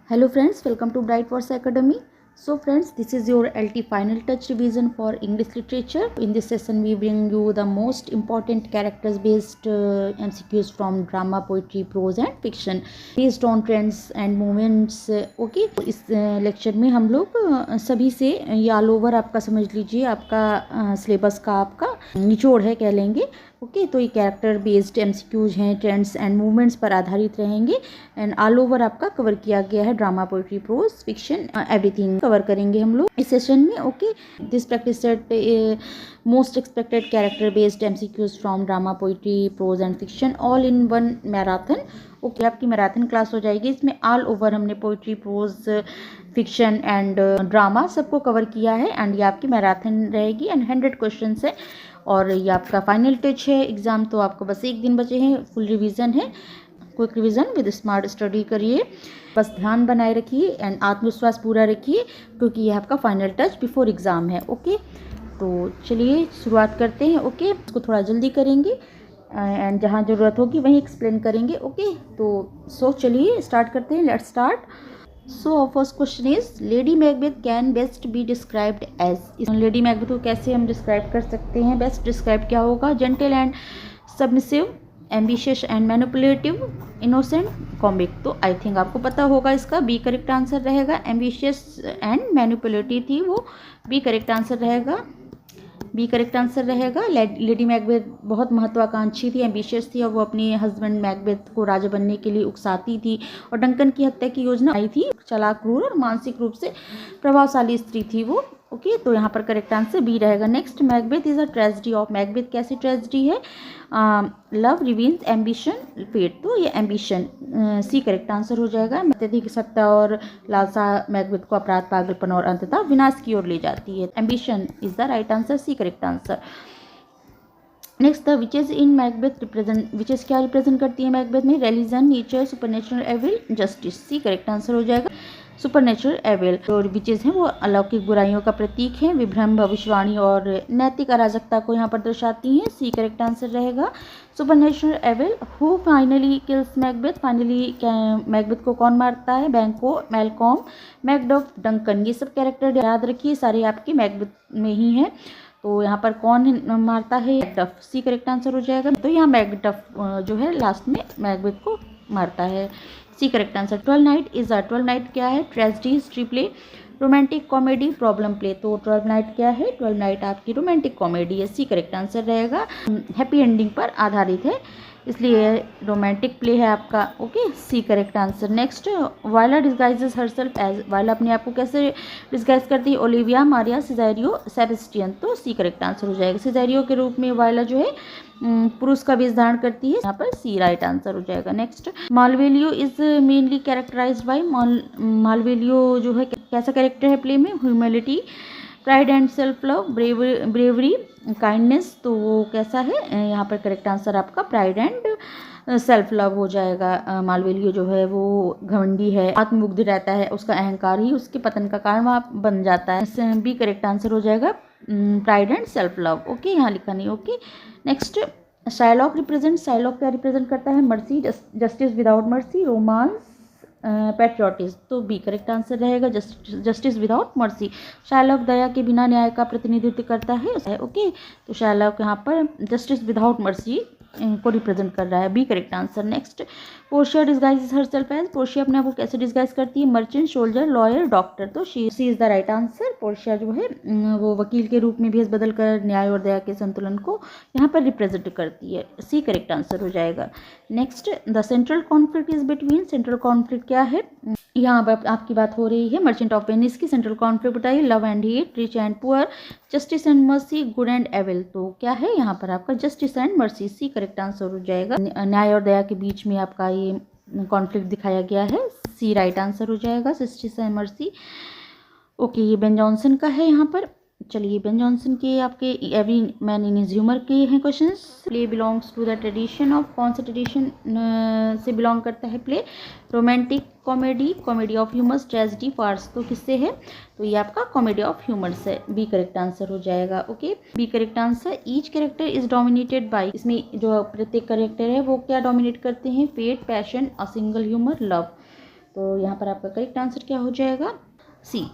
Hello friends, welcome to Bright Force Academy. So friends, this is your LT final touch revision for English literature. In this session we bring you the most important characters based MCQs from drama, poetry, prose and fiction based on trends and movements. Okay, इस lecture में हम लोग सभी से ये all over आपका समझ लीजिए, आपका सिलेबस का आपका निचोड़ है कह लेंगे. ओके तो ये कैरेक्टर बेस्ड एमसीक्यूज हैं, ट्रेंड्स एंड मूवमेंट्स पर आधारित रहेंगे एंड ऑल ओवर आपका कवर किया गया है. Drama, poetry, prose, fiction, everything cover करेंगे हम लोग इस सेशन में. Okay this practice set most expected character based MCQs from drama, poetry, prose and fiction all in one marathon. Okay आपकी मैराथन क्लास हो जाएगी. इसमें ऑल ओवर हमने poetry, prose, fiction and drama सबको कवर किया है and ये आपकी मैराथन रहेगी एंड 100 क्वेश्चन है और ये आपका फाइनल टच है. एग्ज़ाम तो आपको बस एक दिन बचे हैं. फुल रिवीजन है, quick revision with smart study करिए. बस ध्यान बनाए रखिए एंड आत्मविश्वास पूरा रखिए क्योंकि ये आपका फाइनल टच बिफोर एग्ज़ाम है. ओके तो चलिए शुरुआत करते हैं. ओके इसको थोड़ा जल्दी करेंगे एंड जहाँ ज़रूरत होगी वहीं एक्सप्लेन करेंगे. ओके तो चलिए स्टार्ट करते हैं. Let's start. So our first question is Lady Macbeth can best be described as. Lady Macbeth को कैसे हम डिस्क्राइब कर सकते हैं? बेस्ट डिस्क्राइब क्या होगा? Gentle and submissive, ambitious and manipulative, innocent, comic. तो आई थिंक आपको पता होगा इसका बी करेक्ट आंसर रहेगा. एम्बिशियस एंड मैनिपुलेटिव थी वो, बी करेक्ट आंसर रहेगा. बी करेक्ट आंसर रहेगा. लेडी मैकबेथ बहुत महत्वाकांक्षी थी, एम्बिशियस थी और वो अपने हस्बैंड मैकबेथ को राजा बनने के लिए उकसाती थी और डंकन की हत्या की योजना आई थी. चालाक, क्रूर और मानसिक रूप से प्रभावशाली स्त्री थी वो. ओके तो यहाँ पर करेक्ट आंसर बी रहेगा. Next, Macbeth is a tragedy of. Macbeth कैसी ट्रेजेडी है? Love, revenge, ambition, fate. तो ये एम्बिशन सी करेक्ट आंसर हो जाएगा. अत्यधिक सत्ता और लालसा मैकबेथ को अपराध, पागलपन और अंततः विनाश की ओर ले जाती है. Ambition is the right answer, C correct answer. Next, the witches in Macbeth represent. Witches क्या रिप्रेजेंट करती है मैकबेथ में? Religion, nature, supernatural evil, justice. C correct answer हो जाएगा. सुपरनेचुरल एविल और विचेस हैं वो अलौकिक बुराइयों का प्रतीक है. विभ्रम, भविष्यवाणी और नैतिक अराजकता को यहाँ पर दर्शाती हैं. सी करेक्ट आंसर रहेगा. Supernatural evil. Who finally kills Macbeth. Finally Macbeth को कौन मारता है? बैंको, मैलकॉम, मैकडफ, डंकन. ये सब कैरेक्टर याद रखिए, सारे आपके मैकबेथ में ही हैं. तो यहाँ पर कौन मारता है? मैकडफ. सी करेक्ट आंसर हो जाएगा. तो यहाँ मैकडफ जो है लास्ट में मैकबेथ को मारता है. C correct answer. 12 Night is a. 12 Night क्या है? Tragedy, history play, romantic comedy, problem play. तो 12 नाइट क्या है? 12 नाइट आपकी रोमांटिक कॉमेडी है. सी करेक्ट आंसर रहेगा. हैप्पी एंडिंग पर आधारित है इसलिए रोमांटिक प्ले है आपका. Okay C correct answer. Next, Viola disguises herself as. Viola अपने आप को कैसे डिस्गाइज करती है? Olivia, Maria, Cesario, Sebastian. तो सी करेक्ट आंसर हो जाएगा. सिजेरियो के रूप में वायला जो है पुरुष का वेश धारण करती है. यहाँ पर सी राइट आंसर हो जाएगा. Next, Malvolio is mainly characterized by. Malvolio जो है कैसा कैरेक्टर है प्ले में? Humility, pride and self love, bravery, kindness. तो वो कैसा है? यहाँ पर करेक्ट आंसर आपका प्राइड एंड सेल्फ लव हो जाएगा. मालवेलियो जो है वो घमंडी है, आत्ममुग्ध रहता है, उसका अहंकार ही उसके पतन का कारण वहाँ बन जाता है. बी करेक्ट आंसर हो जाएगा pride and self love. Okay यहाँ लिखा नहीं. Okay next, Shylock represent. Shylock क्या रिप्रेजेंट करता है? Mercy, justice without mercy, romance, patriotism. तो बी करेक्ट आंसर रहेगा. Justice without mercy. शाइलॉक दया के बिना न्याय का प्रतिनिधित्व करता है. ओके तो शाइलॉक यहाँ पर जस्टिस विदाउट मर्सी को रिप्रेजेंट कर रहा है. B correct answer. Next, Portia disguises herself as. Portia अपने आप को कैसे डिस्गाइज करती है? Merchant, soldier, lawyer, doctor. तो C is the right answer. Portia जो है वो वकील के रूप में भेष बदल कर न्याय और दया के संतुलन को यहाँ पर रिप्रेजेंट करती है. सी करेक्ट आंसर हो जाएगा. Next, the central conflict is between. Central conflict क्या है? यहाँ पर आपकी बात हो रही है मर्चेंट ऑफ वेनिस की. सेंट्रल कॉन्फ्लिक्ट बताइए. Love and hate, rich and poor, justice and mercy, good and evil. तो क्या है यहाँ पर आपका? Justice and mercy. C correct answer हो जाएगा. न्याय और दया के बीच में आपका ये कॉन्फ्लिक्ट दिखाया गया है. सी राइट आंसर हो जाएगा. Justice and mercy. ओके ये बेन जॉनसन का है यहाँ पर. चलिए बेन जॉनसन के आपके Every Man in His Humour के हैं questions. Play belongs to the tradition of. कौन सा ट्रेडिशन से बिलोंग करता है play? Romantic, comedy, comedy of humours, tragedy, farce. तो किससे है? तो ये आपका कॉमेडी ऑफ ह्यूमर्स है. बी करेक्ट आंसर हो जाएगा. Okay B correct answer. Each character is dominated by. इसमें जो प्रत्येक कैरेक्टर है वो क्या डोमिनेट करते हैं? Fate, passion, a single humour, love. तो यहाँ पर आपका करेक्ट आंसर क्या हो जाएगा? C,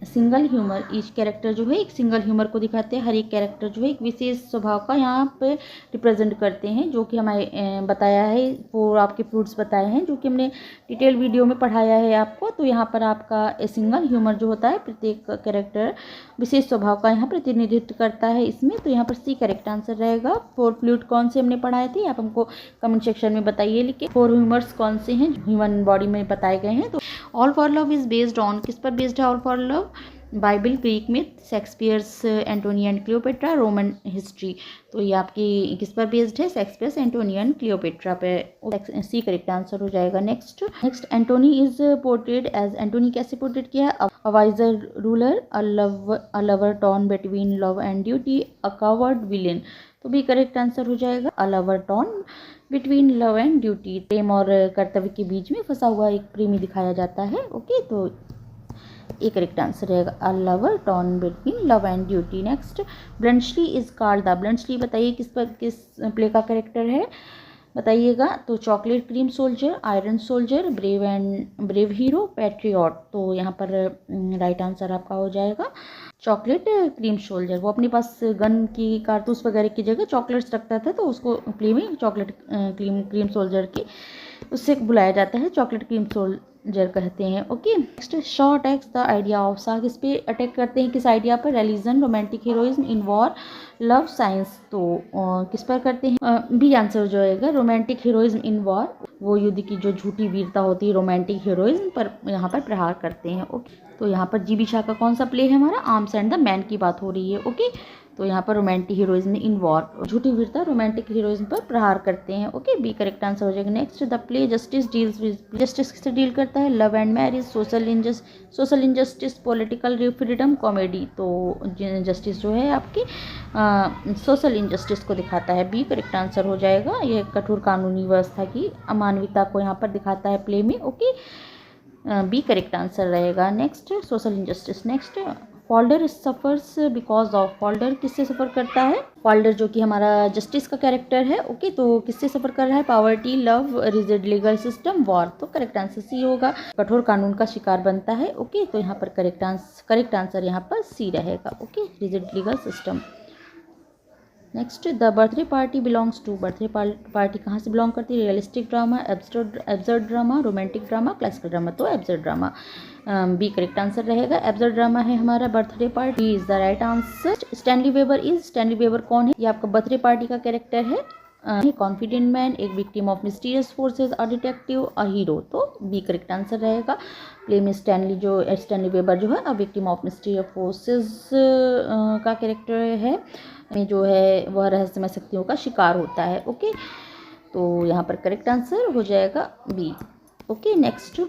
single humour. Each character जो है एक सिंगल ह्यूमर को दिखाते हैं। हर एक कैरेक्टर जो है एक विशेष स्वभाव का यहाँ पे रिप्रेजेंट करते हैं, जो कि हमारे बताया है, वो आपके फ्रूट्स बताए हैं जो कि हमने डिटेल वीडियो में पढ़ाया है आपको। तो यहाँ पर आपका सिंगल ह्यूमर जो होता है, प्रत्येक कैरेक्टर विशेष स्वभाव का यहाँ प्रतिनिधित्व करता है इसमें। तो यहाँ पर सी करेक्ट आंसर रहेगा। 4 फ्लूइड कौन से हमने पढ़ाए थे, आप हमको कमेंट सेक्शन में बताइए लिख के। 4 ह्यूमर्स कौन से हैं ह्यूमन बॉडी में बताए गए हैं। तो All for Love is based on, किस पर बेस्ड है All for Love? Bible, Greek myth, Shakespeare's Antony and Cleopatra, Roman history. तो ये आपकी किस पर बेस्ड है? शेक्सपियर्स एंटोनी एंड क्लियोपेट्रा पे। सी करेक्ट आंसर हो जाएगा। Next Antony is portrayed as, Antony कैसे पोर्ट्रेट किया है? A wiser ruler, a lover torn between love and duty, a coward villain. तो भी करेक्ट आंसर हो जाएगा a lover torn between love and duty. प्रेम और कर्तव्य के बीच में फंसा हुआ एक प्रेमी दिखाया जाता है। ओके, तो ये करेक्ट आंसर रहेगा अ lover torn between love and duty. Next Bluntschli is called the, Bluntschli बताइए किस प्ले का कैरेक्टर है, बताइएगा। तो chocolate cream soldier, iron soldier, brave hero, patriot. तो यहाँ पर राइट आंसर आपका हो जाएगा चॉकलेट क्रीम सोल्जर। वो अपने पास गन की कारतूस वगैरह की जगह चॉकलेट्स रखता था, तो उसको प्ले में चॉकलेट क्रीम सोल्जर की उससे बुलाया जाता है, चॉकलेट क्रीम सोल्जर कहते हैं। Okay, next Shaw attacks the idea of, Shah किस पे अटैक करते हैं, किस आइडिया पर? Religion, romantic heroism, in war, love, science. तो किस पर करते हैं? बी आंसर जो आएगा रोमांटिक हीरोइज्म इन वॉर। वो युद्ध की जो झूठी वीरता होती है रोमांटिक हीरोइज्म पर यहाँ पर प्रहार करते हैं। ओके, तो यहाँ पर जीबी शाह का कौन सा प्ले है हमारा? आर्म्स एंड द मैन की बात हो रही है। ओके, तो यहाँ पर रोमांटिक हीरोइज्म इन वॉर, झूठी वीरता रोमांटिक हीरोइज्म पर प्रहार करते हैं। ओके, बी करेक्ट आंसर हो जाएगा। Next the play justice deals with, justice किससे डील करता है? Love and marriage, social injustice, political freedom, comedy. तो जस्टिस जो है आपकी सोशल इंजस्टिस को दिखाता है। बी करेक्ट आंसर हो जाएगा। यह कठोर कानूनी व्यवस्था की अमानविकता को यहाँ पर दिखाता है प्ले में। ओके, बी करेक्ट आंसर रहेगा। Next social injustice. Next Falder suffers because of, Falder किससे सफ़र करता है? फॉल्डर जो कि हमारा जस्टिस का कैरेक्टर है। ओके, तो किससे सफ़र कर रहा है? Poverty, love, rigid legal system, war. तो करेक्ट आंसर सी होगा, कठोर कानून का शिकार बनता है। ओके, तो यहाँ पर करेक्ट आंसर यहाँ पर सी रहेगा। Okay, rigid legal system. Next the birthday party belongs to, birthday party कहाँ से बिलोंग करती है? Realistic drama, absurd drama, romantic drama, classical drama. तो absurd drama B correct answer रहेगा। एब्सर्ड ड्रामा है हमारा birthday party, is the right answer. Stanley Webber कौन है? ये आपका बर्थडे पार्टी का कैरेक्टर है। कॉन्फिडेंट मैन, एक victim of mysterious forces, a detective, a hero. तो बी करेक्ट आंसर रहेगा। प्ले में स्टैनली वेबर जो है a victim of mysterious forces का कैरेक्टर है, में जो है वह रहस्यमय शक्तियों का शिकार होता है। ओके, तो यहाँ पर करेक्ट आंसर हो जाएगा B. Okay, next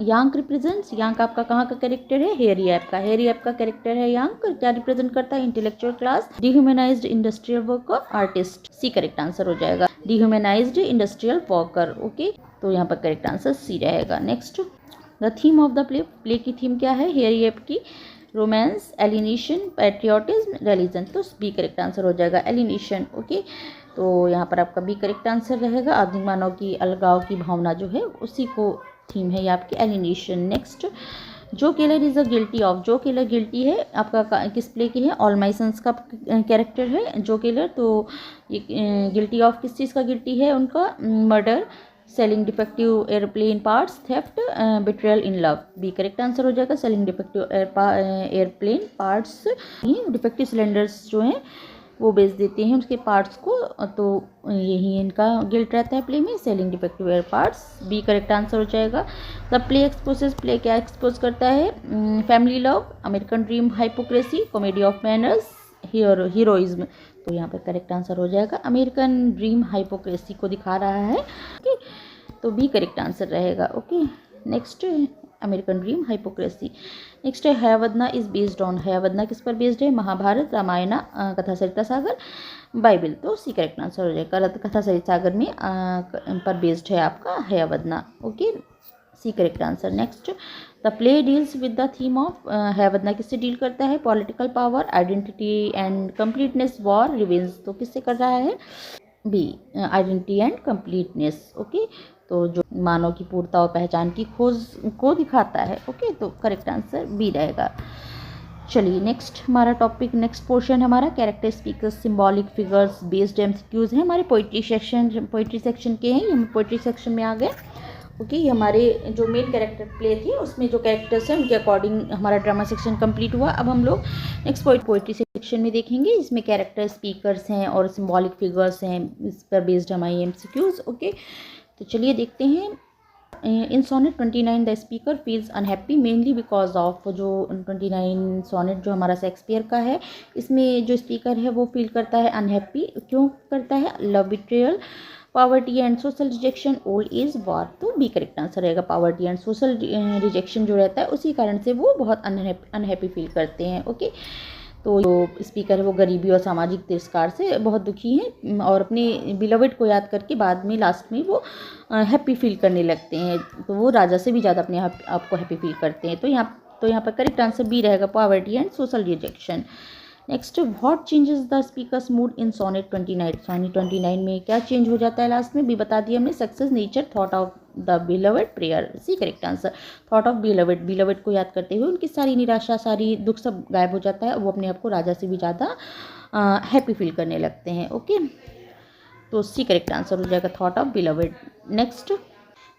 Yank represents, Yank आपका कहाँ का कैरेक्टर है? हेरी ऐप का कैरेक्टर है यांक। क्या रिप्रेजेंट करता है? Intellectual class, dehumanized industrial worker, artist. C correct answer हो जाएगा, डिह्यूमनाइज्ड इंडस्ट्रियल वर्कर। ओके, तो यहाँ पर करेक्ट आंसर सी रहेगा। Next the theme of the play की थीम क्या है हेरी ऐप की? Romance, alienation, patriotism, religion. तो बी करेक्ट आंसर हो जाएगा एलिनेशन। ओके, तो यहाँ पर आपका बी करेक्ट आंसर रहेगा। आधुनिक मानव की अलगाव की भावना जो है उसी को थीम है ये आपकी एलिनेशन। नेक्स्ट जो killer is a guilty of, जो किलर गिल्टी है आपका किस प्ले की है? ऑल माई सन्स का कैरेक्टर है जो किलर। तो ये गिल्टी ऑफ किस चीज़ का गिल्टी है? उनका murder, selling defective airplane parts, theft, betrayal in love. B correct answer हो जाएगा selling defective airplane parts. Defective cylinders जो हैं वो बेच देते हैं उसके पार्ट्स को, तो यही इनका गिल्ट रहता है प्ले में, selling defective air parts. B correct answer हो जाएगा। द प्ले एक्सपोजेस, प्ले क्या एक्सपोज करता है? Family love, American dream, hypocrisy, comedy of manners, heroism. तो यहाँ पर करेक्ट आंसर हो जाएगा अमेरिकन ड्रीम हाइपोक्रेसी को दिखा रहा है। ओके, तो बी करेक्ट आंसर रहेगा। Okay, next American dream hypocrisy. Next है हयावदना इज बेस्ड ऑन, हयावदना किस पर बेस्ड है? महाभारत, रामायण, कथा सरिता सागर, बाइबल। तो सी करेक्ट आंसर हो जाएगा, कथा सरिता सागर में पर बेस्ड है आपका Hayavadana. Okay, C correct answer. Next the play deals with the theme of, Hayavadana किससे डील करता है? Political power, identity and completeness, war, revenge. तो किससे कर रहा है? B, identity and completeness. Okay, तो जो मानव की पूर्णता और पहचान की खोज को दिखाता है। ओके, तो करेक्ट आंसर बी रहेगा। चलिए नेक्स्ट हमारा टॉपिक, नेक्स्ट पोर्शन हमारा character speakers symbolic figures based MCQs हैं। हमारे पोइट्री सेक्शन के हैं, ये हम पोइट्री सेक्शन में आ गए। ओके, ये हमारे जो मेन कैरेक्टर प्ले थी उसमें जो कैरेक्टर्स हैं उनके अकॉर्डिंग हमारा ड्रामा सेक्शन कंप्लीट हुआ। अब हम लोग नेक्स्ट पोइट्री सेक्शन में देखेंगे, इसमें कैरेक्टर स्पीकर्स हैं और सिंबॉलिक फिगर्स हैं, इस पर बेस्ड हमारी एमसीक्यूज। ओके, तो चलिए देखते हैं। In sonnet 29 the speaker feels unhappy mainly because of, जो 29 सोनेट जो हमारा शेक्सपियर का है, इसमें जो स्पीकर है वो फील करता है अनहैप्पी। क्यों करता है? Love betrayal, poverty and social rejection, old age, war. तो बी करेक्ट आंसर रहेगा। पॉवर्टी एंड सोशल रिजेक्शन जो रहता है उसी कारण से वो बहुत अनहैप्पी फील करते हैं। ओके, तो जो स्पीकर है वो गरीबी और सामाजिक तिरस्कार से बहुत दुखी हैं और अपने बिलवेड को याद करके बाद में लास्ट में वो हैप्पी फील करने लगते हैं। तो वो राजा से भी ज़्यादा अपने आप को हैप्पी फील करते हैं। तो यहाँ पर करेक्ट आंसर बी रहेगा, poverty and social rejection. Next, what changes the speaker's mood in sonnet 29? Sonnet 29 में क्या चेंज हो जाता है लास्ट में? भी बता दिया हमने, success, nature, thought of the beloved, prayer. C correct answer. Thought of beloved को याद करते हुए उनकी सारी निराशा, सारी दुख सब गायब हो जाता है, वो अपने आप को राजा से भी ज़्यादा हैप्पी फील करने लगते हैं। ओके, तो सी करेक्ट आंसर हो जाएगा, thought of beloved. Next,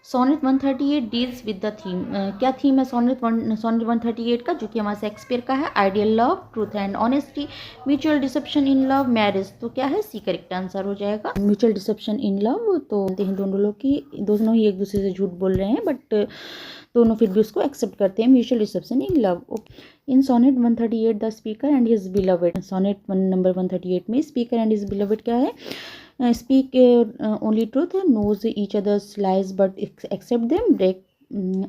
sonnet 138 deals with the theme. क्या थीम है सोनेट 138 का, जो कि हमारा शेक्सपियर का है? Ideal love, truth and honesty, mutual deception in love, marriage. तो क्या है? सी करेक्ट आंसर हो जाएगा, म्यूचुअल डिसेप्शन इन लव। तो दोनों लोग की, दोनों ही एक दूसरे से झूठ बोल रहे हैं, बट दोनों फिर भी उसको एक्सेप्ट करते हैं, mutual deception in love. In sonnet 138 the speaker and his beloved. Sonnet number 138 में स्पीकर एंड हिज बिलवेड क्या है? Speak only truth, knows each other's lies but accept them, break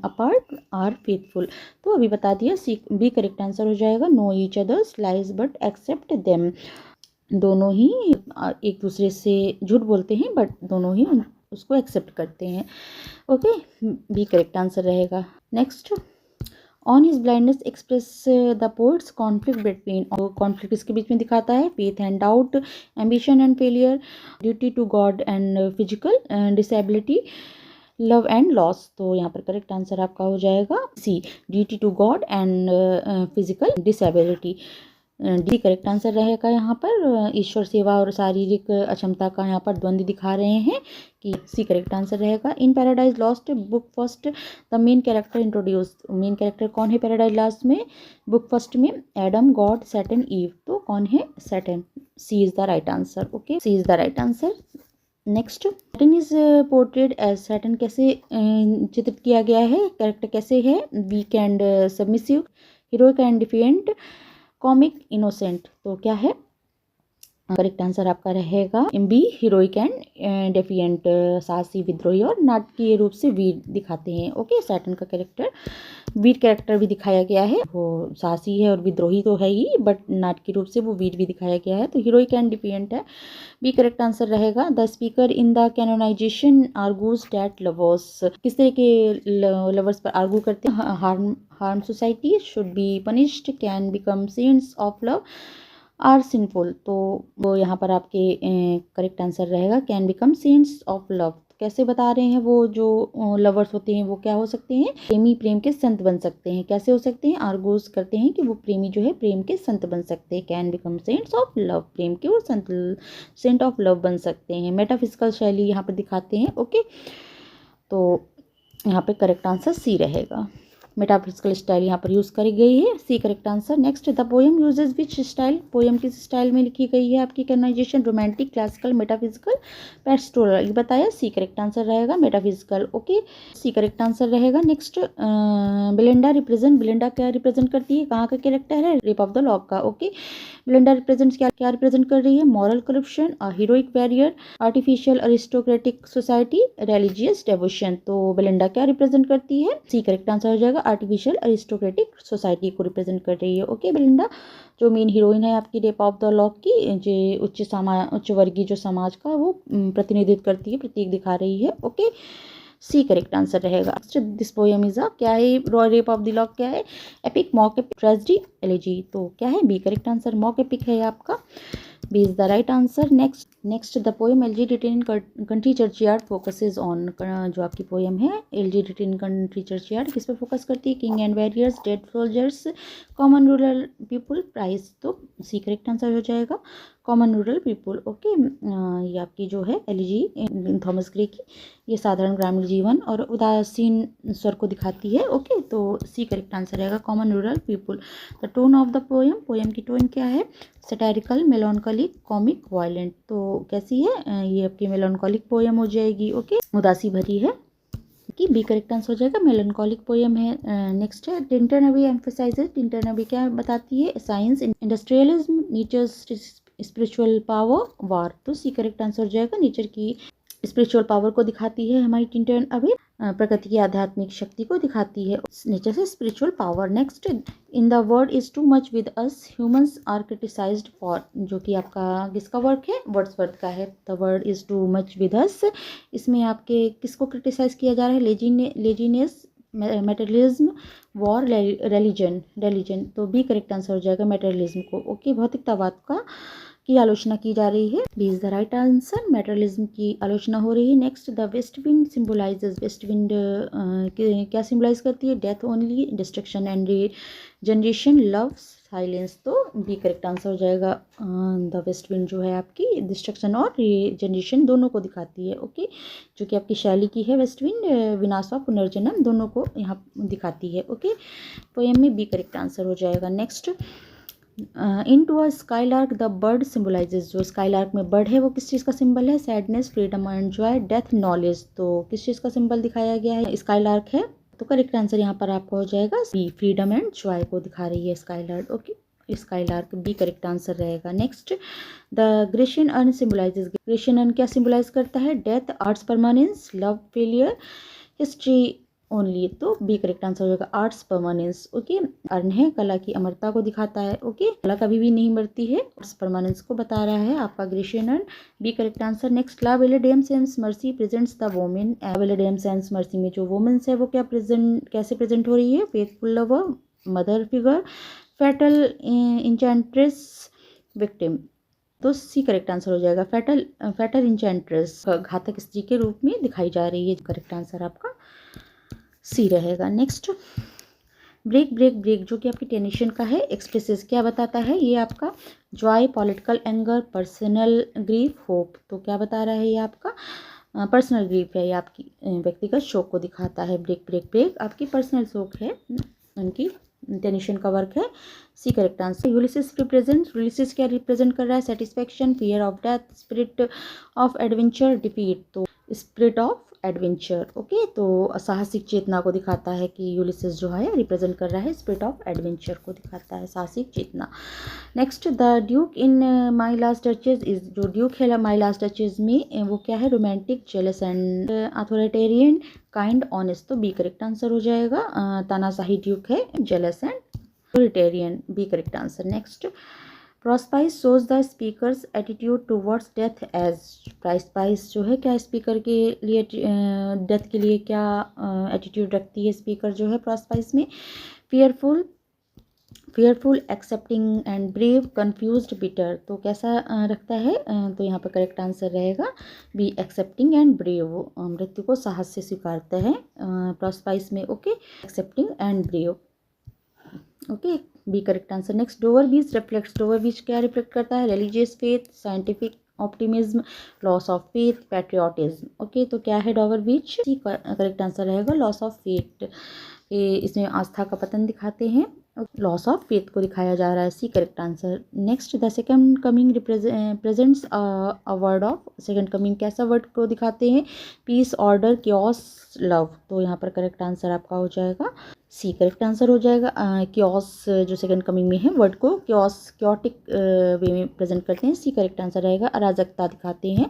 apart, are faithful। तो अभी बता दिया, C B correct answer हो जाएगा, know each other's lies but accept them. दोनों ही एक दूसरे से झूठ बोलते हैं बट दोनों ही उसको एक्सेप्ट करते हैं। ओके, बी करेक्ट आंसर रहेगा। Next, on his blindness express the poet's conflict between. Conflict इसके बीच में दिखाता है, faith and doubt, ambition and failure, duty to God and physical disability, love and loss. तो यहाँ पर करेक्ट आंसर आपका हो जाएगा C, duty to God and physical disability. D correct answer रहेगा। यहाँ पर ईश्वर सेवा और शारीरिक अक्षमता का यहाँ पर द्वंद्व दिखा रहे हैं, कि सी करेक्ट आंसर रहेगा। In Paradise Lost book first the main character introduce. Main character कौन है पैराडाइज लॉस्ट में? बुक फर्स्ट में एडम, गॉड, सैटर्न, ईव। तो कौन है? Saturn. C is the right answer. Okay, C is the right answer. Next, Saturn is portrayed as, Saturn कैसे चित्रित किया गया है? कैरेक्टर कैसे है? Weak and submissive, heroic and defiant, comic, innocent. तो क्या है? करेक्ट आंसर आपका रहेगा बी, हीरोइक एंड डेफिएंट, साहसी, विद्रोही और नाटकीय रूप से वीर दिखाते हैं। ओके, सैटर्न का कैरेक्टर वीर कैरेक्टर भी दिखाया गया है, वो साहसी है और विद्रोही तो है ही, बट नाटकीय रूप से वो वीर भी दिखाया गया है। तो हीरोइक एंड डिफिएंट है, बी करेक्ट आंसर रहेगा। The speaker in the canonization argues that lovers, किस तरह के लवर्स पर आर्गू करते हैं? Harm society, should be punished, can become saints of love, are sinful. तो वो यहाँ पर आपके करेक्ट आंसर रहेगा, can become saints of love. कैसे बता रहे हैं? वो जो लवर्स होते हैं वो क्या हो सकते हैं? प्रेमी प्रेम के संत बन सकते हैं। कैसे हो सकते हैं? आर्गूज करते हैं कि वो प्रेमी जो है प्रेम के संत बन सकते हैं। Can become saints of love, प्रेम के वो संत, सेंट ऑफ लव बन सकते हैं। मेटाफिजिकल शैली यहाँ पर दिखाते हैं। ओके, तो यहाँ पे करेक्ट आंसर सी रहेगा, मेटाफिजिकल स्टाइल यहाँ पर यूज़ करी गई है, C correct answer. Next, the poem uses which style, poem किस स्टाइल में लिखी गई है आपकी? Canonization, romantic, classical, metaphysical, pastoral. ये बताया, सी करेक्ट आंसर रहेगा, metaphysical. Okay, C correct answer रहेगा। नेक्स्ट, बेलिंडा रिप्रेजेंट, बेलिंडा क्या रिप्रेजेंट करती है? कहाँ का कैरेक्टर है? रेप ऑफ द लॉक का। ओके, बेलिंडा रिप्रेजेंट क्या रिप्रेजेंट कर रही है? Moral corruption, heroic barrier, artificial aristocratic society, religious डेवोशन। तो बेलिंडा क्या रिप्रेजेंट करती है? सी करेक्ट आंसर हो जाएगा, आर्टिफिशियल अरिस्टोक्रेटिक सोसाइटी को रिप्रेजेंट कर रही है। ओके, बेलिंडा जो मेन हीरोइन है आपकी रेप ऑफ द लॉक की, जो उच्च वर्गीय जो समाज का वो प्रतिनिधित्व करती है, प्रतीक दिखा रही है। ओके, सी करेक्ट आंसर रहेगा। दिस पोएम इज क्या है? रेप ऑफ द लॉक क्या है? Epic, mock epic, tragedy, elegy. तो क्या है? B correct answer, mock epic है आपका, B is the right answer. Next, next the poem elegy written country churchyard focuses on, जो आपकी पोएम है elegy written country churchyard किस पे फोकस करती है? King and warriors, dead soldiers, common rural people, price. तो C correct answer हो जाएगा कॉमन रूरल पीपल। ओके, ये आपकी जो है एलिजी थॉमस ग्रे की, ये साधारण ग्रामीण जीवन और उदासीन स्वर को दिखाती है। ओके, तो सी करेक्ट आंसर रहेगा common rural people. The tone of the poem, poem की टोन क्या है? Satirical, melancholic, comic, violent. तो कैसी है ये आपकी मेलॉन्कॉलिक पोएम हो जाएगी। ओके, उदासी भरी है कि बी करेक्ट आंसर हो जाएगा, मेलनकॉलिक पोएम है। नेक्स्ट है Tintern Abbey emphasizes, Tintern Abbey क्या बताती है? Science, industrialism, nature's spiritual power, war. तो सी करेक्ट आंसर हो जाएगा, नेचर की स्पिरिचुअल पावर को दिखाती है हमारी टिंटन अबे, प्रकृति की आध्यात्मिक शक्ति को दिखाती है नेचर से spiritual power. Next, in the world is too much with us humans are criticised for, जो कि आपका किसका वर्क है? वर्ड्सवर्थ का है। The world is too much with us, इसमें आपके किसको क्रिटिसाइज किया जा रहा है? Laziness, materialism, war, religion. तो बी करेक्ट आंसर हो जाएगा मेटेरियलिज्म को। ओके, भौतिकतावाद का की आलोचना की जा रही है, B is the right answer, materialism की आलोचना हो रही है। Next, the west wind symbolises, west wind क्या सिंबलाइज करती है? Death only, destruction and generation, love, silence. तो बी करेक्ट आंसर हो जाएगा, द वेस्ट विंड जो है आपकी डिस्ट्रक्शन और जनरेशन दोनों को दिखाती है। ओके, जो कि आपकी शैली की है वेस्ट विंड, विनाश और पुनर्जन्म दोनों को यहाँ दिखाती है। ओके, पोएम में बी करेक्ट आंसर हो जाएगा। Next, into a skylark the bird symbolises, जो स्काईलार्क में बर्ड है वो किस चीज़ का सिंबल है? Sadness, freedom and Joy, death, knowledge. तो किस चीज़ का सिंबल दिखाया गया है? स्काईलार्क है। तो करेक्ट आंसर यहाँ पर आपका हो जाएगा बी, फ्रीडम एंड जॉय को दिखा रही है skylark. Okay, skylark B correct answer रहेगा। Next, the Grecian urn symbolizes, Grecian urn क्या सिंबलाइज करता है? Death, art's permanence, love, failure, history only. तो बी करेक्ट आंसर हो जाएगा आर्ट्स परमानेंस। ओके, अर्न है कला की अमरता को दिखाता है। ओके, कला कभी भी नहीं मरती है, आर्ट्स परमानेंस को बता रहा है आपका Grecian urn, B correct answer. Next, La Belle Dame Sans Merci presents the women, Belle Dame Sans Merci में जो वोमेन्स है वो क्या कैसे प्रेजेंट हो रही है? Faithful lover, mother figure, fatal enchantress, victim. तो सी करेक्ट आंसर हो जाएगा फैटल इंचेंट्रेस, घातक स्त्री के रूप में दिखाई जा रही है। करेक्ट आंसर आपका सी रहेगा। नेक्स्ट, ब्रेक ब्रेक ब्रेक जो कि आपकी टेंशन का है, एक्सप्रेसेस क्या बताता है? ये आपका Joy, political anger, personal grief, hope. तो क्या बता रहा है ये आपका? पर्सनल ग्रीफ है, ये आपकी व्यक्तिगत शोक को दिखाता है। ब्रेक ब्रेक ब्रेक आपकी पर्सनल शोक है, उनकी टेंशन का वर्क है। C correct answer. Ulysses Ulysses क्या रिप्रेजेंट कर रहा है? Satisfaction, fear of death, spirit of adventure, defeat. तो स्पिरिट ऑफ एडवेंचर। ओके, तो साहसिक चेतना को दिखाता है कि यूलिसिस जो है रिप्रेजेंट कर रहा है स्पिरिट ऑफ एडवेंचर को दिखाता है, साहसिक चेतना। Next, the duke in my last duchess is, जो ड्यूक है माई लास्ट डचेज में वो क्या है? Romantic, jealous and authoritarian, kind, honest. तो बी करेक्ट आंसर हो जाएगा, तानाशाही ड्यूक है, jealous and authoritarian, B correct answer. Next, Prospice shows the speaker's attitude towards death as, Prospice जो है क्या स्पीकर के लिए डेथ के लिए क्या एटीट्यूड रखती है स्पीकर जो है प्रोस्पाइस में? fearful, accepting and brave, confused, bitter। तो कैसा रखता है? तो यहाँ पर करेक्ट आंसर रहेगा बी, एक्सेप्टिंग एंड ब्रेव, मृत्यु को साहस से स्वीकारते हैं प्रोस्पाइस में। Okay, accepting and brave. Okay, B correct answer. Next, Dover beach reflects, Dover beach क्या रिफ्लेक्ट करता है? Religious faith, scientific optimism, loss of faith, patriotism. Okay, तो क्या है डोवर बीच? करेक्ट आंसर रहेगा लॉस ऑफ फेथ, इसमें आस्था का पतन दिखाते हैं, लॉस ऑफ फेथ को दिखाया जा रहा है। C correct answer. Next, the second coming presents a world of, second coming कैसा वर्ड को दिखाते हैं? Peace, order, chaos, love. तो यहाँ पर करेक्ट आंसर आपका हो जाएगा सी, करेक्ट आंसर हो जाएगा। क्योस जो सेकंड कमिंग में है वर्ड को क्योटिक वे में प्रेजेंट करते हैं। सी करेक्ट आंसर रहेगा, अराजकता दिखाते हैं।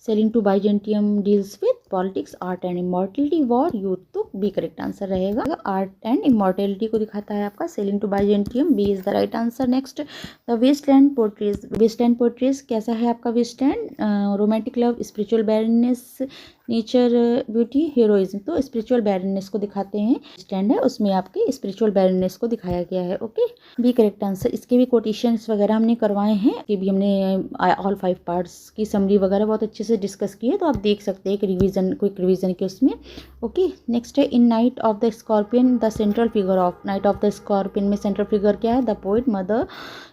Sailing to Byzantium deals with politics, art and immortality, war, youth. तो बी करेक्ट आंसर रहेगा, आर्ट एंड इमॉर्टलिटी को दिखाता है आपका sailing to Byzantium, B is the right answer. Next, the wasteland portrays, wasteland portrays कैसा है आपका? Wasteland romantic love, spiritual barrenness, nature beauty heroism, तो स्पिरिचुअल बैरनेस को दिखाते हैं। स्टैंड है उसमें आपके स्पिरिचुअल बैरनेस को दिखाया गया है। Okay, B correct answer. इसके भी कोटेशंस वगैरह हमने करवाए हैं, ये भी हमने ऑल 5 पार्ट्स की समरी वगैरह बहुत अच्छे से डिस्कस की है, तो आप देख सकते हैं एक रिवीजन, क्विक रिवीजन के उसमें। ओके, नेक्स्ट है in night of the scorpion the central figure of, night of the scorpion में सेंट्रल फिगर क्या है? The poet mother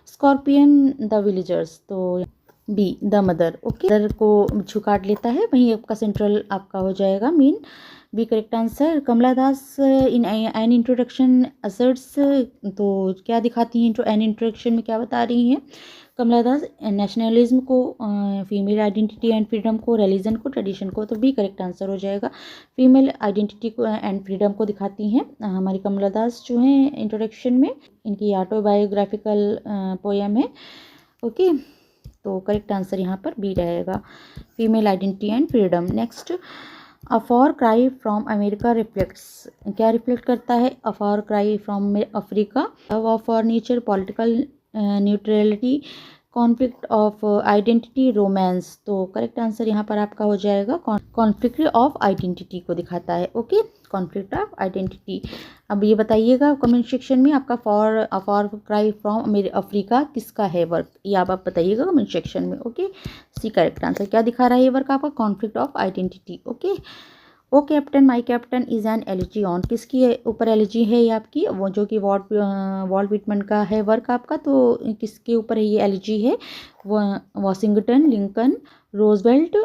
scorpion the villagers, तो B the mother. Okay, mother को बिच्छू काट लेता है, वहीं आपका सेंट्रल आपका हो जाएगा main. B correct answer. Kamala Das in an introduction asserts, तो क्या दिखाती हैं? एन इंट्रोडक्शन में क्या बता रही हैं कमला दास? नेशनलिज्म को, फीमेल आइडेंटिटी एंड फ्रीडम को, रिलीजन को, ट्रेडिशन को, तो बी करेक्ट आंसर हो जाएगा। फीमेल आइडेंटिटी को एंड फ्रीडम को दिखाती हैं हमारी कमला दास जो हैं इंट्रोडक्शन में। इनकी ऑटोबायोग्राफिकल पोएम है। ओके, तो करेक्ट आंसर यहाँ पर बी रहेगा, female identity and freedom. Next, a for cry from America reflects, क्या रिफ्लेक्ट करता है? A for cry from Africa, love for nature, political neutrality, conflict of identity, romance, तो correct answer यहाँ पर आपका हो जाएगा कॉन्फ्लिक्ट ऑफ आइडेंटिटी को दिखाता है। Okay, conflict of identity. अब ये बताइएगा कमेंट सेक्शन में आपका फॉर क्राई फ्रॉम अफ्रीका किसका है वर्क, ये आप बताइएगा कमेंट सेक्शन में। Okay, C correct answer. क्या दिखा रहा है ये वर्क आपका? Conflict of identity. Okay, O Captain my Captain is an elegy on, किसकी ऊपर एलिजी है ये आपकी? वो जो कि वॉल्ट व्हिटमैन का है वर्क आपका, तो किसके ऊपर है ये एलिजी है? वॉशिंगटन, लिंकन, रोजवेल्ट,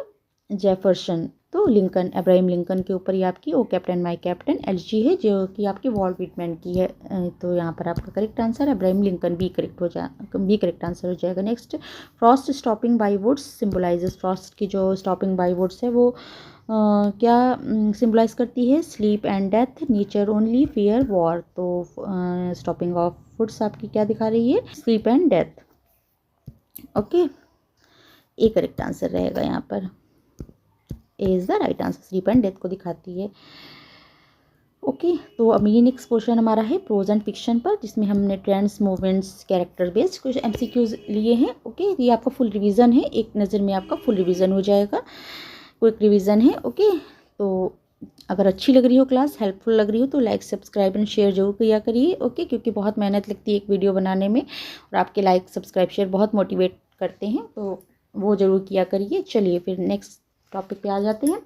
जेफरसन, तो लिंकन, अब्राहम लिंकन के ऊपर ये आपकी ओ कैप्टन माई कैप्टन एलिजी है, जो कि आपकी वॉल्ट व्हिटमैन की है। तो यहाँ पर आपका correct answer Abraham Lincoln, B correct answer हो जाएगा। Next, Frost stopping by woods symbolizes, Frost की जो स्टॉपिंग बाई वुड्स है वो क्या सिम्बलाइज करती है? Sleep and death, nature only, fear, war, तो स्टॉपिंग ऑफ वुड्स आपकी क्या दिखा रही है? Sleep and death. Okay, A correct answer रहेगा यहाँ पर, A is the right answer, sleep and death को दिखाती है। ओके, तो अब ये नेक्स्ट क्वेश्चन हमारा है प्रोज एंड फिक्शन पर, जिसमें हमने ट्रेंड्स, मूवमेंट्स, कैरेक्टर बेस्ड कुछ एमसीक्यूज लिए हैं। ओके, ये आपका फुल रिवीजन है, एक नज़र में आपका फुल रिवीजन हो जाएगा, क्विक रिवीजन है। ओके, तो अगर अच्छी लग रही हो क्लास, हेल्पफुल लग रही हो, तो लाइक, सब्सक्राइब एंड शेयर जरूर किया करिए। ओके, क्योंकि बहुत मेहनत लगती है एक वीडियो बनाने में, और आपके लाइक, सब्सक्राइब, शेयर बहुत मोटिवेट करते हैं, तो वो जरूर किया करिए। चलिए फिर नेक्स्ट टॉपिक पे आ जाते हैं,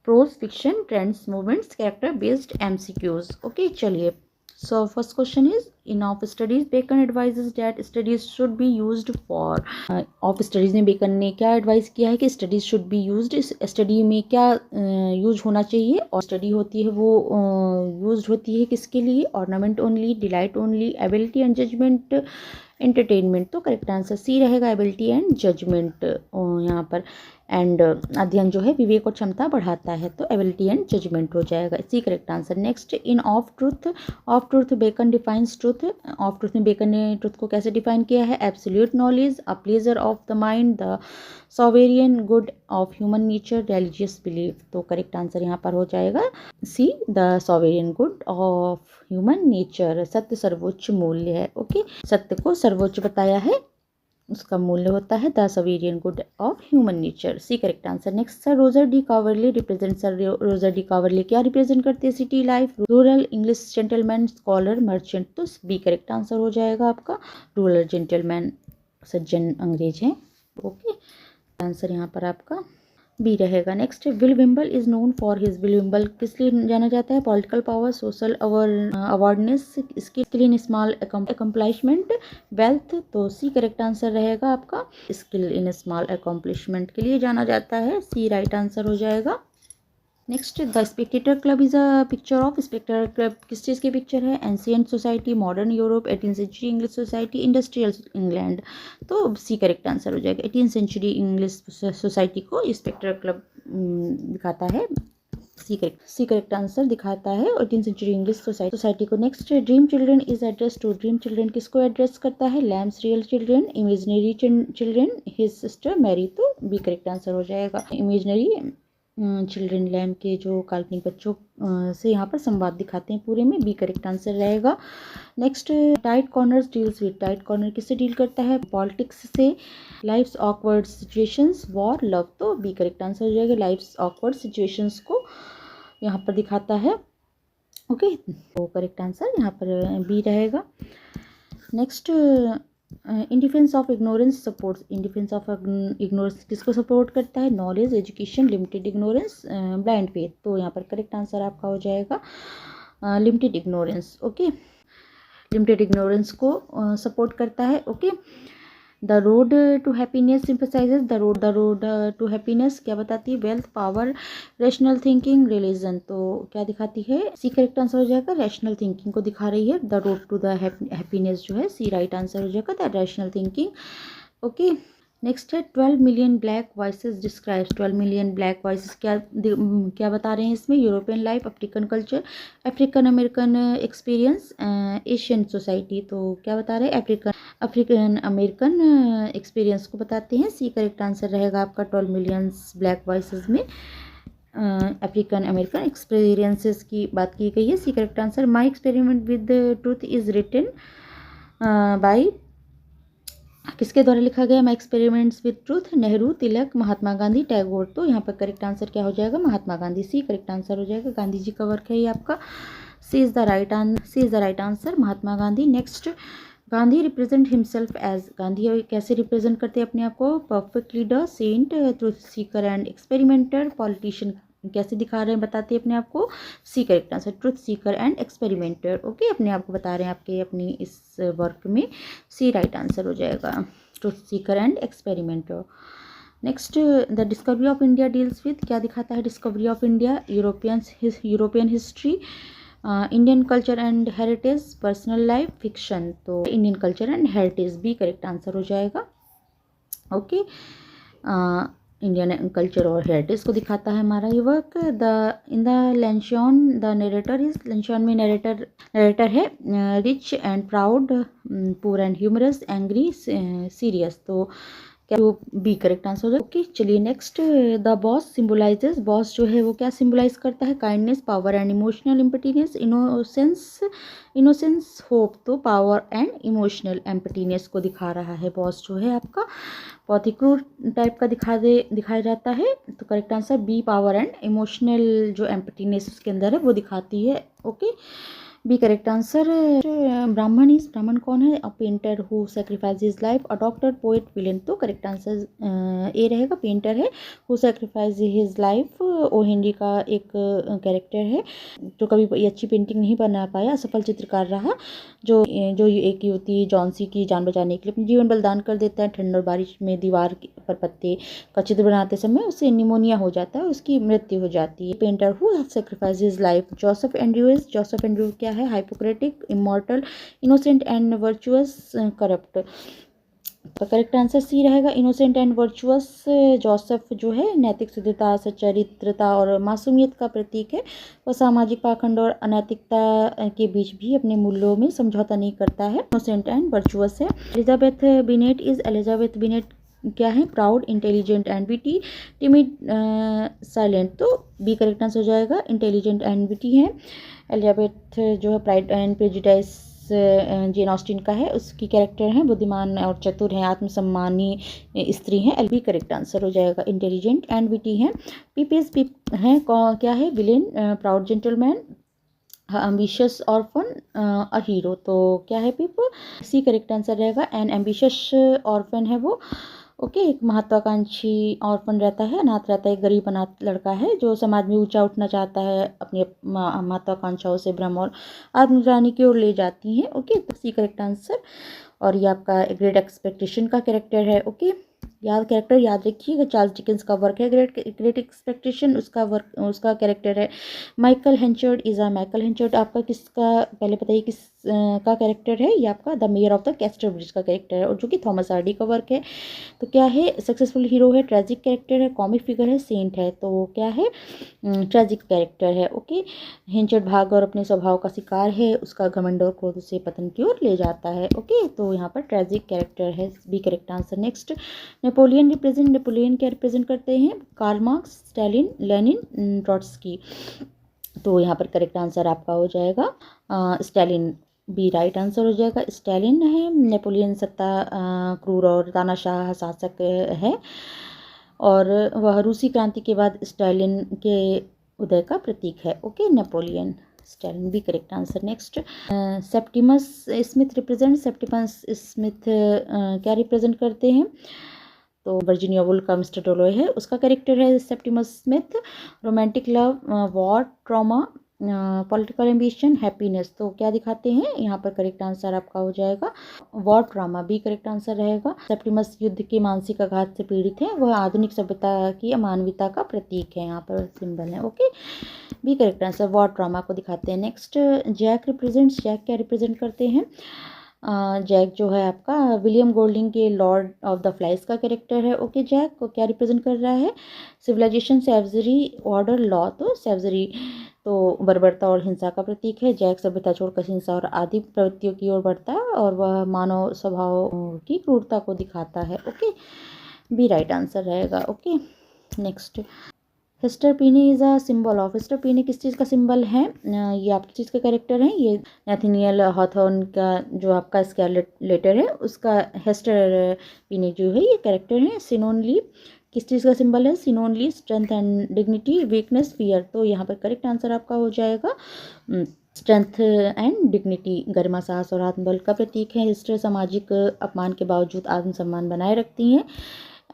prose, fiction, trends, movements, character based MCQs. Okay, चलिए। So first question is, in of studies Bacon advises that studies should be used for, of studies में बेकन ने क्या एडवाइस किया है कि studies should be used, study में क्या use होना चाहिए, और स्टडी होती है वो यूज्ड होती है किसके लिए? Ornament only, delight only, ability and judgement, entertainment, तो करेक्ट आंसर सी रहेगा, एबिलिटी एंड जजमेंट यहाँ पर। एंड अध्ययन जो है विवेक और क्षमता बढ़ाता है, तो एबिलिटी एंड जजमेंट हो जाएगा, C correct answer. Next, in of truth Bacon defines truth, of truth में बेकन ने ट्रूथ को कैसे डिफाइन किया है? Absolute knowledge, a pleasure of the mind, the sovereign good of human nature, religious belief, तो correct answer यहाँ पर हो जाएगा C, the sovereign good of human nature, सत्य सर्वोच्च मूल्य है। ओके, सत्य को सर्वोच्च बताया है, उसका मूल्य होता है the sovereign good of human nature, C correct answer. Next, sir Roger de Coverley represent, sir Roger de Coverley क्या रिप्रेजेंट करते हैं? City life, rural, English gentleman, scholar, merchant, तो बी करेक्ट आंसर हो जाएगा आपका, रूरल जेंटलमैन, सज्जन अंग्रेज हैं। Okay, answer यहाँ पर आपका बी रहेगा। Next, Will Wimble is known for his, Will Wimble किस लिए जाना जाता है? Political power, social awareness, skill in small accomplishment, wealth, तो सी करेक्ट आंसर रहेगा आपका, स्किल इन स्मॉल अकम्प्लिशमेंट के लिए जाना जाता है, सी राइट आंसर हो जाएगा। Next, the Spectator Club is a picture of, Spectator Club किस चीज़ की पिक्चर है? Ancient society, modern Europe, 18th century English society, industrial England, तो सी करेक्ट आंसर हो जाएगा, 18th सेंचुरी इंग्लिश सोसाइटी को स्पेक्टेटर क्लब दिखाता है, सी करेक्ट आंसर दिखाता है 18th सेंचुरी इंग्लिश सोसाइटी को। Next, Dream Children is address to, Dream Children किसको एड्रेस करता है? Lamb's, real children, imaginary children, his sister Mary, तो बी करेक्ट आंसर हो जाएगा, इमेजिनरी चिल्ड्रन लैम्प के जो काल्पनिक बच्चों से यहाँ पर संवाद दिखाते हैं पूरे में, बी करेक्ट आंसर रहेगा। Next, tight corners deals with, tight corner किससे डील करता है? पॉलिटिक्स से। Life's awkward situations, war, love, तो बी करेक्ट आंसर हो जाएगा। लाइफ्स ऑकवर्ड सिचुएशंस को यहाँ पर दिखाता है। ओके, तो करेक्ट आंसर यहाँ पर बी रहेगा। Next, in defence of ignorance supports, in defence of ignorance किसको सपोर्ट करता है? Knowledge, education, limited ignorance, blind faith, तो यहाँ पर करेक्ट आंसर आपका हो जाएगा limited ignorance. Okay, limited ignorance को सपोर्ट करता है। Okay, the road to happiness sympathizes, the road to happiness क्या बताती है? Wealth, power, rational thinking, religion, तो क्या दिखाती है? सी करेक्ट आंसर हो जाएगा। रैशनल थिंकिंग को दिखा रही है। The road to the happiness जो है सी राइट आंसर हो जाएगा, the rational thinking. Okay, next है 12 million black voices describes, 12 million black voices क्या बता रहे हैं इसमें? European life, African culture, African American experience, Asian society, तो क्या बता रहे हैं? अफ्रीकन अमेरिकन एक्सपीरियंस को बताते हैं। सी करेक्ट आंसर रहेगा आपका 12 मिलियंस ब्लैक वॉइसेस में अफ्रीकन अमेरिकन एक्सपीरियंसेस की बात की गई है। C correct answer. My experiment with truth is written by, किसके द्वारा लिखा गया? My experiments with truth, Nehru, Tilak, Mahatma Gandhi, Tagore, तो यहाँ पर करेक्ट आंसर क्या हो जाएगा? Mahatma Gandhi, C correct answer हो जाएगा। गांधी जी का वर्क है ये आपका, C is the right answer, Mahatma Gandhi. Next, Gandhi represent himself as, Gandhi कैसे रिप्रेजेंट करते हैं अपने आप को? Perfect leader, saint, truth seeker and experimenter, politician, कैसे दिखा रहे हैं बताते हैं अपने आप को? C correct answer, truth seeker and experimenter. Okay, अपने आप को बता रहे हैं आपके अपनी इस वर्क में, सी राइट आंसर हो जाएगा, truth seeker and experimenter. Next, the discovery of India deals with, क्या दिखाता है discovery of India? European history, Indian culture and heritage, personal life, fiction, तो Indian culture and heritage, B correct answer हो जाएगा। Okay, Indian culture और heritage को दिखाता है हमारा ये work. In the lenshian the narrator is, lenshian में नरेटर है rich and proud, poor and humorous, angry, serious, तो बी करेक्ट आंसर हो। ओके, चलिए next, the boss symbolizes, boss जो है वो क्या सिंबलाइज करता है? Kindness, power and emotional emptiness, innocence, hope, तो पावर एंड इमोशनल एम्पटीनेस को दिखा रहा है बॉस जो है आपका, बहुत ही क्रूर टाइप का दिखाया जाता है, तो correct answer B, power and emotional जो एम्पटीनेस उसके अंदर है वो दिखाती है। Okay, B correct answer. ब्राह्मण कौन है? A painter who sacrifice his life, a doctor, poet, villain, तो करेक्ट आंसर ए रहेगा, पेंटर है हु सेक्रीफाइस हिज लाइफ, ओ हिंदी का एक कैरेक्टर है जो कभी अच्छी पेंटिंग नहीं बना पाया, असफल चित्रकार रहा, जो एक युवती जॉन्सी की जान बचाने के लिए अपनी जीवन बलिदान कर देता है। ठंड और बारिश में दीवार पर पत्ते का चित्र बनाते समय उसे निमोनिया हो जाता है, उसकी मृत्यु हो जाती है। Painter who sacrifice his life, Joseph Andrews क्या है? Hypocritic, immortal, innocent and virtuous, corrupt, तो करेक्ट आंसर सी रहेगा, इनोसेंट एंड वर्चुअस। जोसेफ जो है नैतिक शुद्धता, सच्चरित्रता और मासूमियत का प्रतीक है, वह सामाजिक पाखंड और अनैतिकता के बीच भी अपने मूल्यों में समझौता नहीं करता है, इनोसेंट एंड वर्चुअस है। एलिजाबेथ बिनेट क्या है? Proud, intelligent and witty, timid, silent, तो बी करेक्ट आंसर हो जाएगा, इंटेलिजेंट एंड विटी है। एलिजाबेथ जो है pride and prejudice Jane Austen का है, उसकी कैरेक्टर है, बुद्धिमान और चतुर हैं, आत्मसम्मानी स्त्री हैं, एल बी करेक्ट आंसर हो जाएगा, इंटेलिजेंट एंड विटी हैं। पिप हैं क्या है? Villain, proud gentleman, ambitious orphan, अ हीरो, तो क्या है पिप? सी करेक्ट आंसर रहेगा, एन एम्बिशियस ऑर्फन है वो। ओके, एक महत्वाकांक्षी ऑर्फन रहता है, अनाथ रहता है, एक गरीब अनाथ लड़का है जो समाज में ऊंचा उठना चाहता है, अपनी महत्वाकांक्षाओं से भ्रम और आत्मग्लानि की ओर ले जाती हैं। ओके, तो सी करेक्ट आंसर। और ये आपका ग्रेट एक्सपेक्टेशन का कैरेक्टर है। ओके, कैरेक्टर याद रखिएगा, चार्ल्स डिकेंस का वर्क है ग्रेट एक्सपेक्टेशन, उसका कैरेक्टर है माइकल हेंचर्ड। माइकल हेंचर्ड आपका किसका, पहले बताइए किस का कैरेक्टर है, ये आपका the mayor of the Casterbridge का कैरेक्टर है और जो कि थॉमस हार्डी का वर्क है। तो क्या है, सक्सेसफुल हीरो है, ट्रेजिक कैरेक्टर है, कॉमिक फिगर है, सेंट है। तो क्या है, ट्रेजिक कैरेक्टर है। ओके, हिंचड भाग और अपने स्वभाव का शिकार है, उसका घमंड और क्रोध उसे पतन की ओर ले जाता है। ओके, तो यहाँ पर ट्रेजिक कैरेक्टर है, B correct answer. Next, Napoleon क्या रिप्रेजेंट करते हैं, Karl Marx, Stalin, Lenin, Trotsky. तो यहाँ पर करेक्ट आंसर आपका हो जाएगा स्टालिन, बी राइट आंसर हो जाएगा। स्टालिन है, नेपोलियन सत्ता क्रूर और तानाशाह शासक है और वह रूसी क्रांति के बाद स्टालिन के उदय का प्रतीक है। Okay, Napoleon, Stalin, B correct answer. Next, Septimus Smith represent, Septimus Smith क्या रिप्रेजेंट करते हैं, तो वर्जीनिया वुल्फ का मिस्टर डोलोय है, उसका कैरेक्टर है Septimus Smith. Romantic love, war, trauma, political ambition, happiness. तो क्या दिखाते हैं, यहाँ पर करेक्ट आंसर आपका हो जाएगा war trauma, B correct answer रहेगा। सेप्टिमस युद्ध के मानसिक आघात से पीड़ित है, वह आधुनिक सभ्यता की अमानवीयता का प्रतीक है, यहाँ पर सिंबल है। Okay, B correct answer, war trauma को दिखाते हैं। नेक्स्ट, जैक रिप्रेजेंट्स, जैक क्या रिप्रेजेंट करते हैं, जैक जो है आपका विलियम गोल्डिंग के लॉर्ड ऑफ द फ्लाइज का कैरेक्टर है। ओके, जैक को क्या रिप्रेजेंट कर रहा है, सिविलाइजेशन, सेवजरी, ऑर्डर, लॉ। तो सेवजरी तो बर्बरता और हिंसा का प्रतीक है। जैक सभ्यता छोड़कर हिंसा और आदि प्रवृत्तियों की ओर बढ़ता है और वह मानव स्वभाव की क्रूरता को दिखाता है। ओके, बी राइट आंसर रहेगा। ओके, नेक्स्ट, हेस्टर पीनी is a symbol of, Hester पीनी किस चीज़ का सिंबल है, ये आप किस चीज़ के कैरेक्टर हैं, ये नेथनियल हॉथॉर्न का जो आपका स्कारलेट लेटर है उसका हेस्टर पीनी जो है ये कैरेक्टर है। सिनोन लीव किस चीज़ का सिंबल है, synonym leave strength and dignity, weakness, fear. तो यहाँ पर करेक्ट आंसर आपका हो जाएगा स्ट्रेंथ एंड डिग्निटी, गरिमा, साहस और आत्मबल का प्रतीक है। हेस्टर सामाजिक अपमान के बावजूद आत्मसम्मान बनाए रखती हैं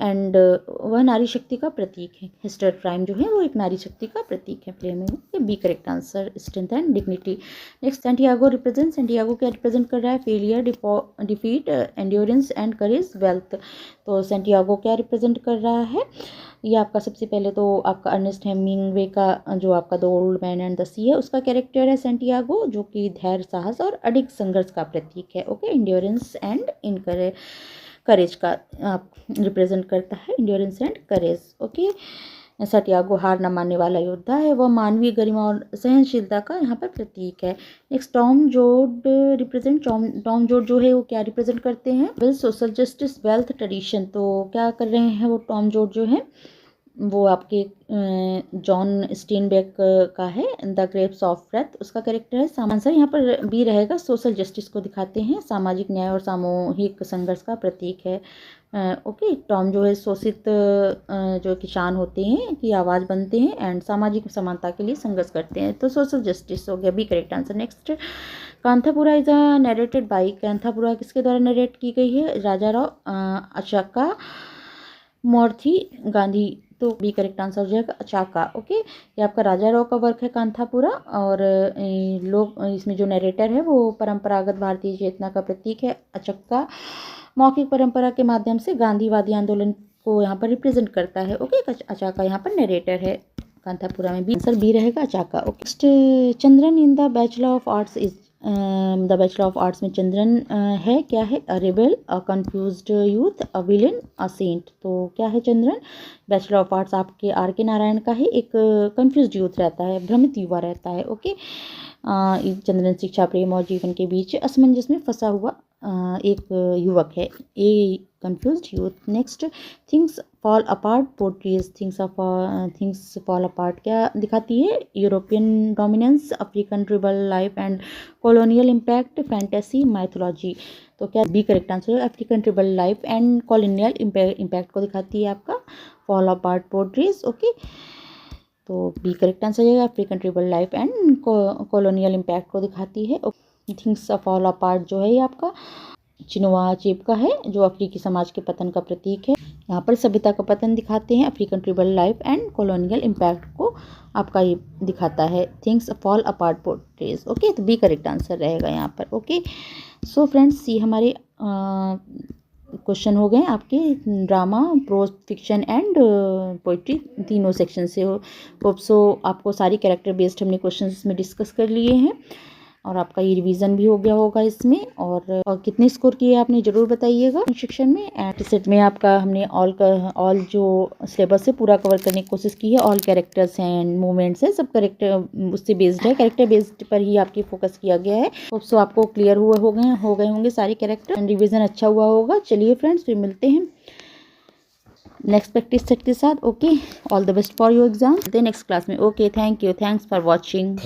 एंड वह नारी शक्ति का प्रतीक है। हेस्टर प्राइम जो है वो एक नारी शक्ति का प्रतीक है, प्ले में ये B correct answer, strength and dignity. Next, Santiago represent, Santiago क्या रिप्रेजेंट कर रहा है, failure, defeat, endurance and courage, wealth. तो सैंटियागो क्या रिप्रेजेंट कर रहा है, ये आपका सबसे पहले तो आपका अर्नेस्ट हेमिंगवे का जो आपका the old man and the sea है उसका कैरेक्टर है सैंटियागो, जो कि धैर्य, साहस और अडिग संघर्ष का प्रतीक है। ओके, एंड्योरेंस एंड करेज का आप रिप्रेजेंट करता है, endurance and courage. Okay, Santiago हार न मानने वाला योद्धा है, वह मानवीय गरिमा और सहनशीलता का यहाँ पर प्रतीक है। नेक्स्ट, टॉम जोड रिप्रेजेंट, टॉम जोड जो है वो क्या रिप्रेजेंट करते हैं, well, social justice, wealth, tradition. तो क्या कर रहे हैं वो टॉम जोड जो है वो आपके जॉन स्टीनबेक का है, द ग्रेप्स ऑफ डेथ उसका कैरेक्टर है। आंसर यहाँ पर बी रहेगा, सोशल जस्टिस को दिखाते हैं, सामाजिक न्याय और सामूहिक संघर्ष का प्रतीक है। ओके, टॉम जो है शोषित जो किसान होते हैं की आवाज़ बनते हैं एंड सामाजिक समानता के लिए संघर्ष करते हैं। तो सोशल जस्टिस हो गया, B correct answer. Next, Kanthapura is a narrated by, Kanthapura किसके द्वारा नरेट की गई है, राजा राव अचाका मॉर्थी गांधी। तो बी करेक्ट आंसर हो जाएगा अचाका। ओके, ये आपका राजा राव का वर्क है कांथापुरा और लोग इसमें जो नरेटर है वो परंपरागत भारतीय चेतना का प्रतीक है। अचक्का मौखिक परंपरा के माध्यम से गांधीवादी आंदोलन को यहाँ पर रिप्रेजेंट करता है। ओके, अचाका यहाँ पर नरेटर है कांथापुरा में, बी आंसर बी रहेगा अचाका। Okay, next, Chandran in the bachelor of arts is, the bachelor of arts में चंद्रन है क्या है, a rebel, a confused youth, a villain, a saint. तो क्या है चंद्रन, बैचलर ऑफ आर्ट्स आपके आर के नारायण का है, एक कंफ्यूज्ड यूथ रहता है, भ्रमित युवा रहता है। ओके, चंद्रन शिक्षा, प्रेम और जीवन के बीच असमंजस में फंसा हुआ एक युवक है, a confused youth. Next, things fall apart portrays, things fall apart क्या दिखाती है, European dominance, African tribal life and colonial impact, fantasy, mythology. तो क्या बी करेक्ट आंसर है, African tribal life and colonial impact को दिखाती है आपका फॉल अपार्ट पोर्ट्रीज। ओके, तो बी करेक्ट आंसर है, African tribal life and colonial impact को दिखाती है। थिंग्स फॉल अपार्ट जो है ये आपका चिनुआ चेप का है, जो अफ्रीकी समाज के पतन का प्रतीक है। यहाँ पर सभ्यता का पतन दिखाते हैं, African tribal life and colonial impact को आपका ये दिखाता है, things fall apart portrays. Okay, तो बी करेक्ट आंसर रहेगा यहाँ पर। ओके, सो फ्रेंड्स ये हमारे क्वेश्चन हो गए आपके drama, prose, fiction and poetry तीनों सेक्शन से। होप सो आपको सारी कैरेक्टर बेस्ड हमने क्वेश्चन इसमें डिस्कस कर लिए हैं और आपका ये रिवीजन भी हो गया होगा इसमें। और कितने स्कोर किए आपने ज़रूर बताइएगा सेक्शन में। एंड सेट में आपका हमने ऑल जो सिलेबस है पूरा कवर करने की कोशिश की है। ऑल कैरेक्टर्स हैं एंड मूवमेंट्स है, सब करेक्टर उससे बेस्ड है, कैरेक्टर बेस्ड पर ही आपकी फोकस किया गया है। होप सो आपको क्लियर हो गए होंगे सारे कैरेक्टर एंड रिविजन अच्छा हुआ होगा। चलिए फ्रेंड्स फिर मिलते हैं नेक्स्ट प्रैक्टिस सेट के साथ। Okay, all the best for your exam. Next class में। Okay, thank you, thanks for watching.